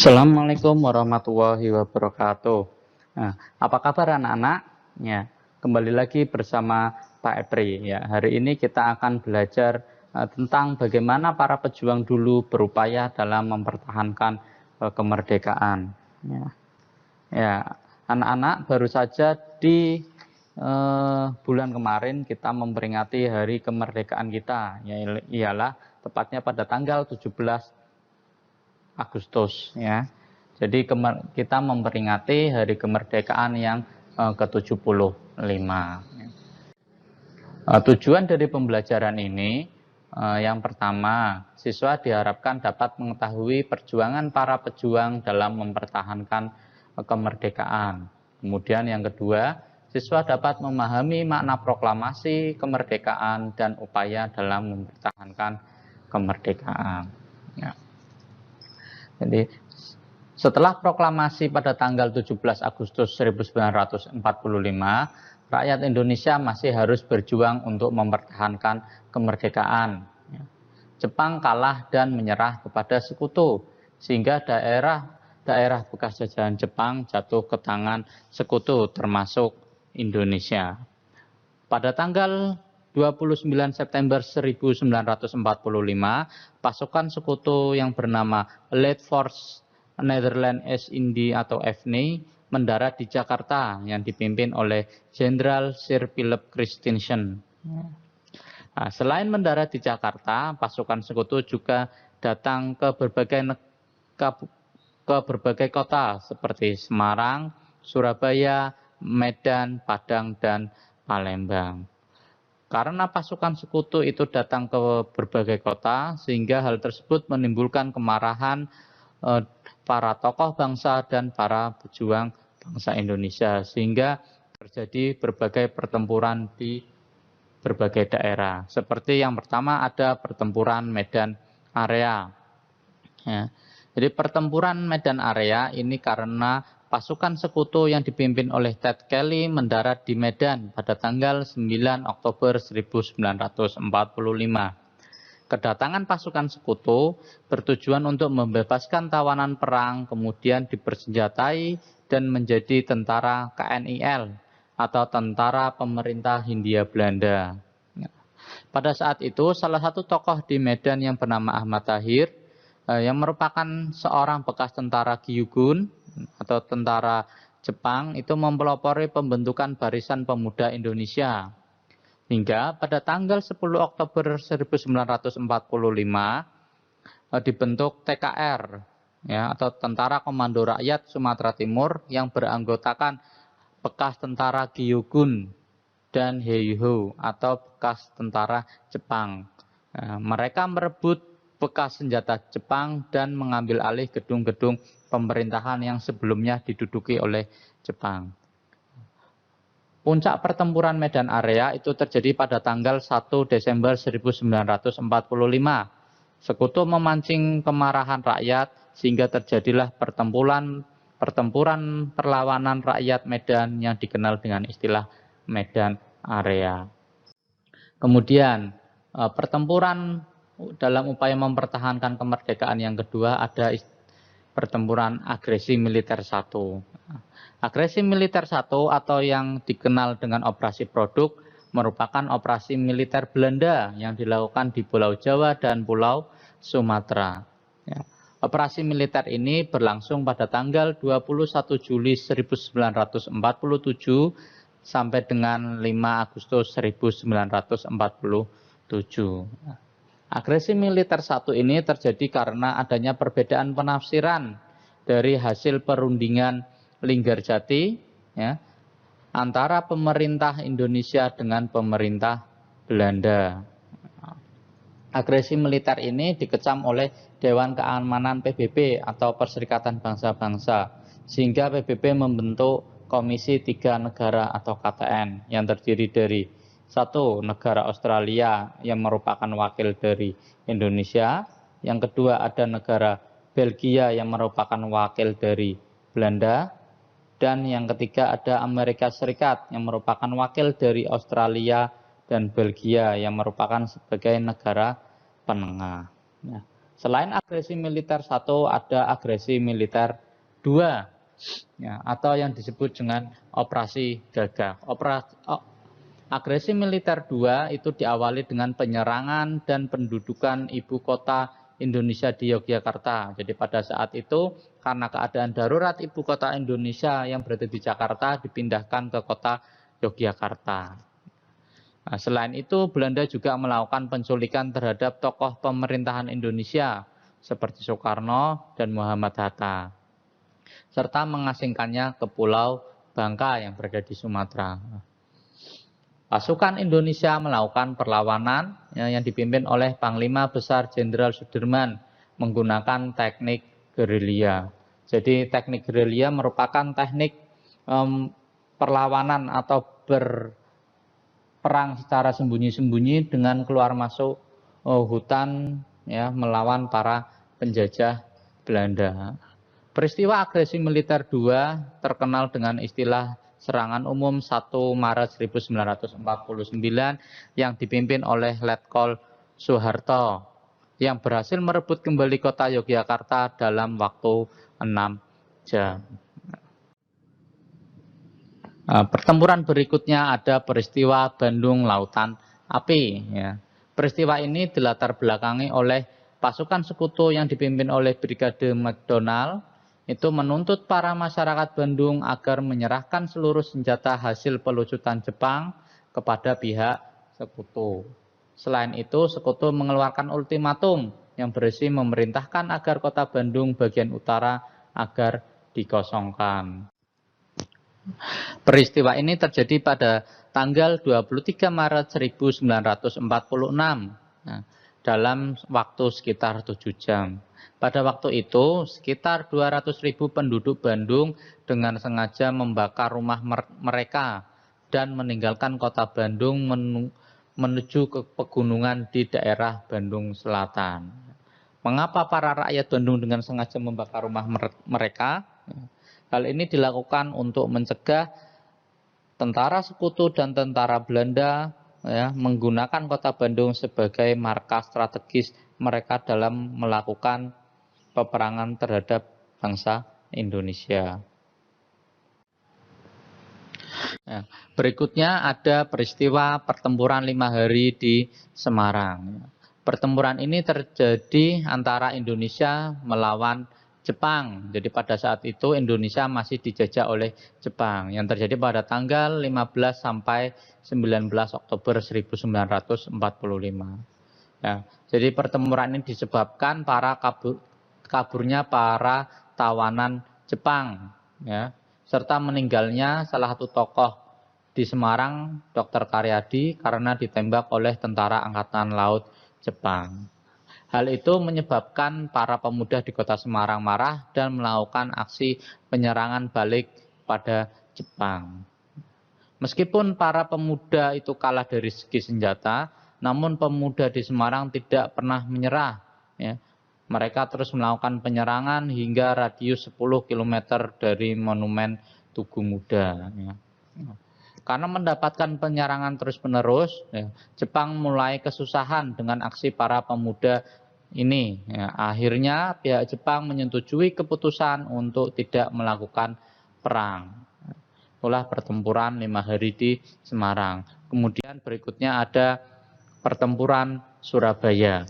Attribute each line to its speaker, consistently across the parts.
Speaker 1: Assalamualaikum warahmatullahi wabarakatuh. Nah, apa kabar anak-anak? Ya, kembali lagi bersama Pak Epri. Ya, hari ini kita akan belajar tentang bagaimana para pejuang dulu berupaya dalam mempertahankan kemerdekaan. Ya, ya, anak-anak baru saja di bulan kemarin kita memperingati hari kemerdekaan kita. Ialah tepatnya pada tanggal 17 Agustus ya. Jadi kita memperingati hari kemerdekaan yang ke-75. Tujuan dari pembelajaran ini yang pertama, siswa diharapkan dapat mengetahui perjuangan para pejuang dalam mempertahankan kemerdekaan. Kemudian yang kedua, siswa dapat memahami makna proklamasi kemerdekaan dan upaya dalam mempertahankan kemerdekaan. Ya. Jadi setelah proklamasi pada tanggal 17 Agustus 1945, rakyat Indonesia masih harus berjuang untuk mempertahankan kemerdekaan. Jepang kalah dan menyerah kepada sekutu, sehingga daerah bekas jajahan Jepang jatuh ke tangan sekutu termasuk Indonesia. Pada tanggal 29 September 1945, pasukan sekutu yang bernama Allied Force Netherlands East India atau EFNI mendarat di Jakarta yang dipimpin oleh Jenderal Sir Philip Christensen. Nah, selain mendarat di Jakarta, pasukan sekutu juga datang ke berbagai kota seperti Semarang, Surabaya, Medan, Padang, dan Palembang. Karena pasukan sekutu itu datang ke berbagai kota, sehingga hal tersebut menimbulkan kemarahan para tokoh bangsa dan para pejuang bangsa Indonesia, sehingga terjadi berbagai pertempuran di berbagai daerah. Seperti yang pertama ada pertempuran Medan Area. Ya. Jadi pertempuran Medan Area ini karena pasukan sekutu yang dipimpin oleh Ted Kelly mendarat di Medan pada tanggal 9 Oktober 1945. Kedatangan pasukan sekutu bertujuan untuk membebaskan tawanan perang, kemudian dipersenjatai dan menjadi tentara KNIL atau Tentara Pemerintah Hindia Belanda. Pada saat itu salah satu tokoh di Medan yang bernama Ahmad Tahir yang merupakan seorang bekas tentara Gyugun atau tentara Jepang itu mempelopori pembentukan Barisan Pemuda Indonesia. Hingga pada tanggal 10 Oktober 1945 dibentuk TKR ya, atau Tentara Komando Rakyat Sumatera Timur yang beranggotakan bekas tentara Gyugun dan Heiho atau bekas tentara Jepang. Mereka merebut bekas senjata Jepang dan mengambil alih gedung-gedung pemerintahan yang sebelumnya diduduki oleh Jepang. Puncak pertempuran Medan Area itu terjadi pada tanggal 1 Desember 1945. Sekutu memancing kemarahan rakyat sehingga terjadilah pertempuran perlawanan rakyat Medan yang dikenal dengan istilah Medan Area. Kemudian pertempuran dalam upaya mempertahankan kemerdekaan yang kedua ada pertempuran agresi militer 1. Agresi militer 1 atau yang dikenal dengan operasi produk merupakan operasi militer Belanda yang dilakukan di Pulau Jawa dan Pulau Sumatera. Ya. Operasi militer ini berlangsung pada tanggal 21 Juli 1947 sampai dengan 5 Agustus 1947. Agresi militer 1 ini terjadi karena adanya perbedaan penafsiran dari hasil perundingan Linggarjati ya, antara pemerintah Indonesia dengan pemerintah Belanda. Agresi militer ini dikecam oleh Dewan Keamanan PBB atau Perserikatan Bangsa-Bangsa, sehingga PBB membentuk Komisi 3 Negara atau KTN yang terdiri dari 1. Negara Australia yang merupakan wakil dari Indonesia. Yang kedua ada negara Belgia yang merupakan wakil dari Belanda. Dan yang ketiga ada Amerika Serikat yang merupakan wakil dari Australia dan Belgia yang merupakan sebagai negara penengah. Selain agresi militer 1, ada agresi militer 2, ya, atau yang disebut dengan operasi gagak. Agresi militer 2 itu diawali dengan penyerangan dan pendudukan ibu kota Indonesia di Yogyakarta. Jadi pada saat itu karena keadaan darurat, ibu kota Indonesia yang berada di Jakarta dipindahkan ke kota Yogyakarta. Nah, selain itu Belanda juga melakukan penculikan terhadap tokoh pemerintahan Indonesia seperti Soekarno dan Muhammad Hatta, serta mengasingkannya ke Pulau Bangka yang berada di Sumatera. Pasukan Indonesia melakukan perlawanan yang dipimpin oleh Panglima Besar Jenderal Sudirman menggunakan teknik gerilya. Jadi teknik gerilya merupakan teknik perlawanan atau perang secara sembunyi-sembunyi dengan keluar masuk hutan, ya, melawan para penjajah Belanda. Peristiwa agresi militer 2 terkenal dengan istilah Serangan Umum 1 Maret 1949 yang dipimpin oleh Letkol Soeharto yang berhasil merebut kembali kota Yogyakarta dalam waktu 6 jam. Pertempuran berikutnya ada peristiwa Bandung Lautan Api. Ya. Peristiwa ini dilatar belakangi oleh pasukan sekutu yang dipimpin oleh Brigade McDonald itu menuntut para masyarakat Bandung agar menyerahkan seluruh senjata hasil pelucutan Jepang kepada pihak sekutu. Selain itu, sekutu mengeluarkan ultimatum yang berisi memerintahkan agar kota Bandung bagian utara agar dikosongkan. Peristiwa ini terjadi pada tanggal 23 Maret 1946, dalam waktu sekitar 7 jam. Pada waktu itu, sekitar 200.000 penduduk Bandung dengan sengaja membakar rumah mereka dan meninggalkan kota Bandung menuju ke pegunungan di daerah Bandung Selatan. Mengapa para rakyat Bandung dengan sengaja membakar rumah mereka? Hal ini dilakukan untuk mencegah tentara sekutu dan tentara Belanda, ya, menggunakan kota Bandung sebagai markas strategis mereka dalam melakukan peperangan terhadap bangsa Indonesia. Ya, berikutnya ada peristiwa pertempuran 5 hari di Semarang. Pertempuran ini terjadi antara Indonesia melawan Jepang. Jadi pada saat itu Indonesia masih dijajah oleh Jepang yang terjadi pada tanggal 15 sampai 19 Oktober 1945. Ya, jadi pertempuran ini disebabkan kaburnya para tawanan Jepang, ya, serta meninggalnya salah satu tokoh di Semarang, Dr. Karyadi, karena ditembak oleh tentara Angkatan Laut Jepang. Hal itu menyebabkan para pemuda di kota Semarang marah dan melakukan aksi penyerangan balik pada Jepang. Meskipun para pemuda itu kalah dari segi senjata, namun pemuda di Semarang tidak pernah menyerah. Ya. Mereka terus melakukan penyerangan hingga radius 10 km dari Monumen Tugu Muda. Ya. Karena mendapatkan penyerangan terus-menerus, ya, Jepang mulai kesusahan dengan aksi para pemuda ini. Ya, akhirnya pihak Jepang menyetujui keputusan untuk tidak melakukan perang. Itulah pertempuran 5 hari di Semarang. Kemudian berikutnya ada pertempuran Surabaya.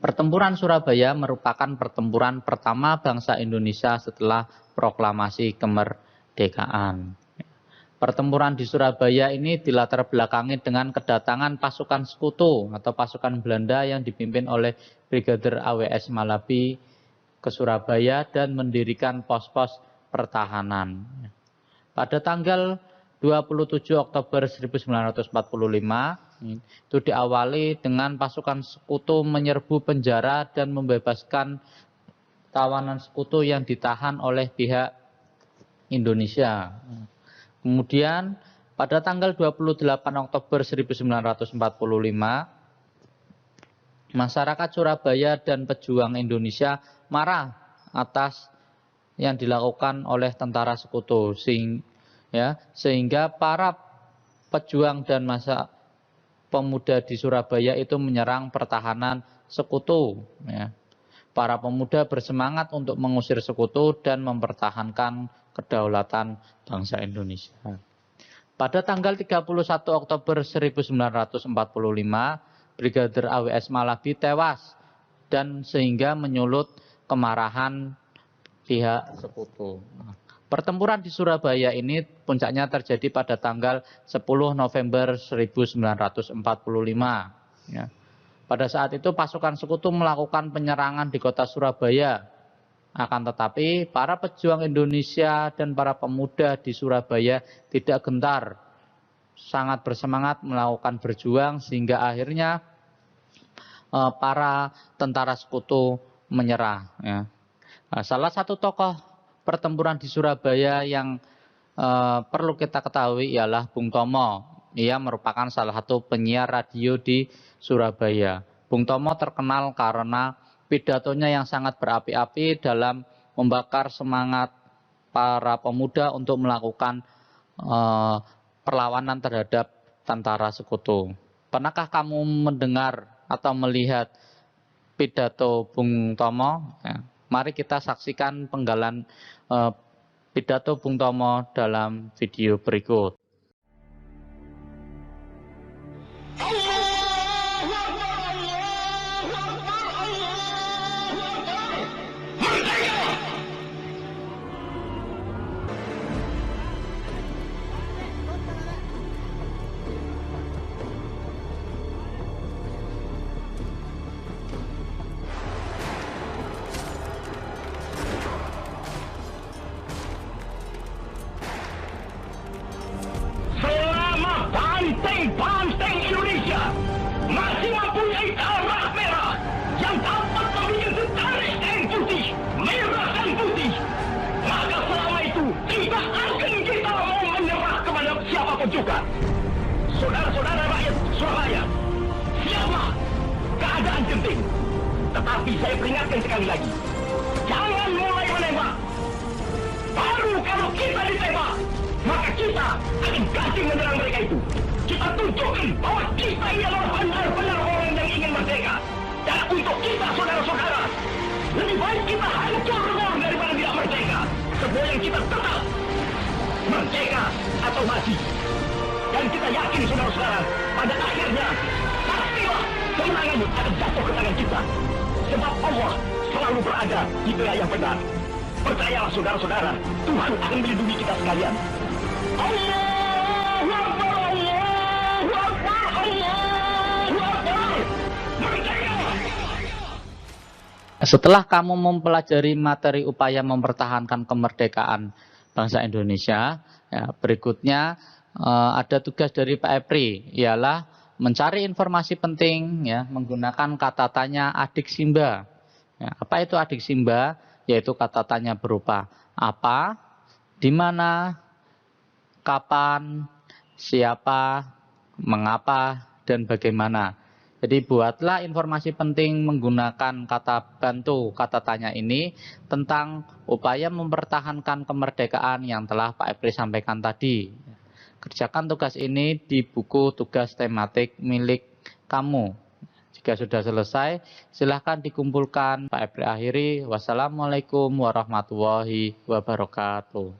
Speaker 1: Pertempuran Surabaya merupakan pertempuran pertama bangsa Indonesia setelah proklamasi kemerdekaan. Pertempuran di Surabaya ini dilatar belakangi dengan kedatangan pasukan sekutu atau pasukan Belanda yang dipimpin oleh Brigadir AWS Malabi ke Surabaya dan mendirikan pos-pos pertahanan. Pada tanggal 27 Oktober 1945, itu diawali dengan pasukan sekutu menyerbu penjara dan membebaskan tawanan sekutu yang ditahan oleh pihak Indonesia. Kemudian pada tanggal 28 Oktober 1945, masyarakat Surabaya dan pejuang Indonesia marah atas yang dilakukan oleh tentara sekutu, sehingga para pejuang dan masa pemuda di Surabaya itu menyerang pertahanan sekutu. Ya. Para pemuda bersemangat untuk mengusir sekutu dan mempertahankan kedaulatan bangsa Indonesia. Pada tanggal 31 Oktober 1945, Brigadir AWS Malabi tewas dan sehingga menyulut kemarahan pihak sekutu. Pertempuran di Surabaya ini puncaknya terjadi pada tanggal 10 November 1945. Ya. Pada saat itu pasukan sekutu melakukan penyerangan di kota Surabaya. Akan tetapi para pejuang Indonesia dan para pemuda di Surabaya tidak gentar, sangat bersemangat melakukan berjuang sehingga akhirnya para tentara sekutu menyerah. Ya. Salah satu tokoh pertempuran di Surabaya yang perlu kita ketahui ialah Bung Tomo. Ia merupakan salah satu penyiar radio di Surabaya. Bung Tomo terkenal karena pidatonya yang sangat berapi-api dalam membakar semangat para pemuda untuk melakukan perlawanan terhadap tentara sekutu. Pernahkah kamu mendengar atau melihat pidato Bung Tomo? Ya. Mari kita saksikan penggalan pidato Bung Tomo dalam video berikut.
Speaker 2: Banteng Indonesia masih mempunyai darah merah yang dapat membuat setarik dan putih, merah dan putih. Maka selama itu tidak akan kita mau menyerah kepada siapapun juga. Saudara-saudara rakyat Surabaya, siaplah keadaan genting. Tetapi saya peringatkan sekali lagi, jangan mulai menembak. Baru kalau kita ditembak, maka kita akan kasih menyerang mereka itu. Kita tunjukkan bahwa kita ini adalah benar-benar orang yang ingin merdeka. Dan untuk kita, saudara-saudara, lebih baik kita hancur lebur daripada tidak merdeka. Sebab yang kita tetap merdeka atau mati. Dan kita yakin, saudara-saudara, pada akhirnya pastilah kemenangan akan jatuh ke tangan kita. Sebab Allah selalu berada di pihak yang benar. Percayalah, saudara-saudara, Tuhan akan melindungi kita sekalian. Allahu Akbar, Allahu Akbar, Allahu Akbar. Merdeka!
Speaker 1: Setelah kamu mempelajari materi upaya mempertahankan kemerdekaan bangsa Indonesia, ya, berikutnya ada tugas dari Pak Epri, ialah mencari informasi penting, ya, menggunakan kata tanya adik Simba. Ya, apa itu adik Simba? Yaitu kata tanya berupa apa, di mana, kapan, siapa, mengapa, dan bagaimana. Jadi buatlah informasi penting menggunakan kata bantu, kata tanya ini tentang upaya mempertahankan kemerdekaan yang telah Pak Epri sampaikan tadi. Kerjakan tugas ini di buku tugas tematik milik kamu. Jika sudah selesai, silahkan dikumpulkan. Pak Epri akhiri. Wassalamualaikum warahmatullahi wabarakatuh.